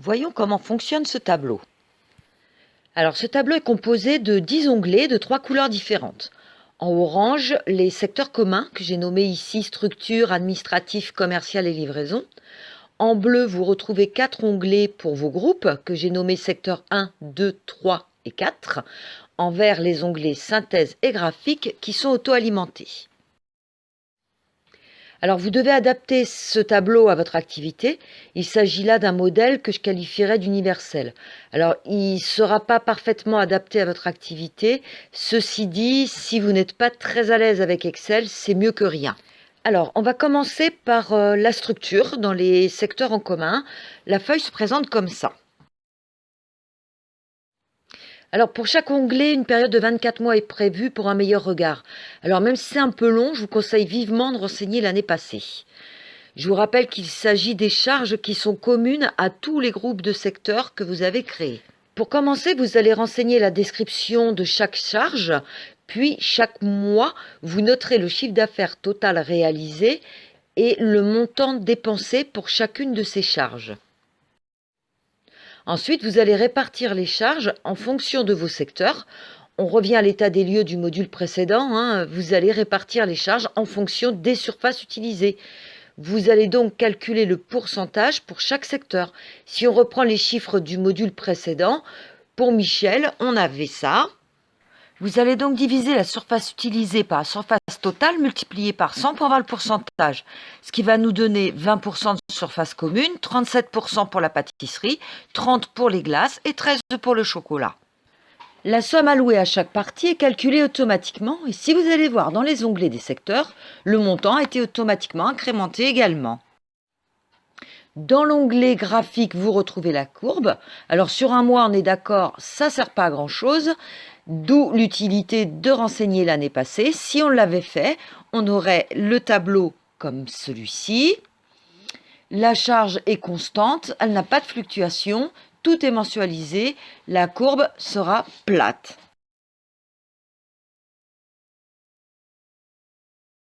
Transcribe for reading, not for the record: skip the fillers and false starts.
Voyons comment fonctionne ce tableau. Alors ce tableau est composé de 10 onglets de 3 couleurs différentes. En orange, les secteurs communs que j'ai nommés ici structure, administratif, commercial et livraison. En bleu, vous retrouvez 4 onglets pour vos groupes que j'ai nommés secteurs 1, 2, 3 et 4. En vert, les onglets synthèse et graphique qui sont auto-alimentés. Alors vous devez adapter ce tableau à votre activité. Il s'agit là d'un modèle que je qualifierais d'universel. Alors il ne sera pas parfaitement adapté à votre activité. Ceci dit, si vous n'êtes pas très à l'aise avec Excel, c'est mieux que rien. Alors on va commencer par la structure dans les secteurs en commun. La feuille se présente comme ça. Alors pour chaque onglet, une période de 24 mois est prévue pour un meilleur regard. Alors même si c'est un peu long, je vous conseille vivement de renseigner l'année passée. Je vous rappelle qu'il s'agit des charges qui sont communes à tous les groupes de secteurs que vous avez créés. Pour commencer, vous allez renseigner la description de chaque charge, puis chaque mois, vous noterez le chiffre d'affaires total réalisé et le montant dépensé pour chacune de ces charges. Ensuite, vous allez répartir les charges en fonction de vos secteurs. On revient à l'état des lieux du module précédent. Vous allez répartir les charges en fonction des surfaces utilisées. Vous allez donc calculer le pourcentage pour chaque secteur. Si on reprend les chiffres du module précédent, pour Michel, on avait ça. Vous allez donc diviser la surface utilisée par la surface totale multipliée par 100 pour avoir le pourcentage, ce qui va nous donner 20% de surface commune, 37% pour la pâtisserie, 30% pour les glaces et 13% pour le chocolat. La somme allouée à chaque partie est calculée automatiquement et si vous allez voir dans les onglets des secteurs, le montant a été automatiquement incrémenté également. Dans l'onglet graphique, vous retrouvez la courbe. Alors sur un mois, on est d'accord, ça ne sert pas à grand chose, d'où l'utilité de renseigner l'année passée. Si on l'avait fait, on aurait le tableau comme celui-ci. La charge est constante, elle n'a pas de fluctuation, tout est mensualisé, la courbe sera plate.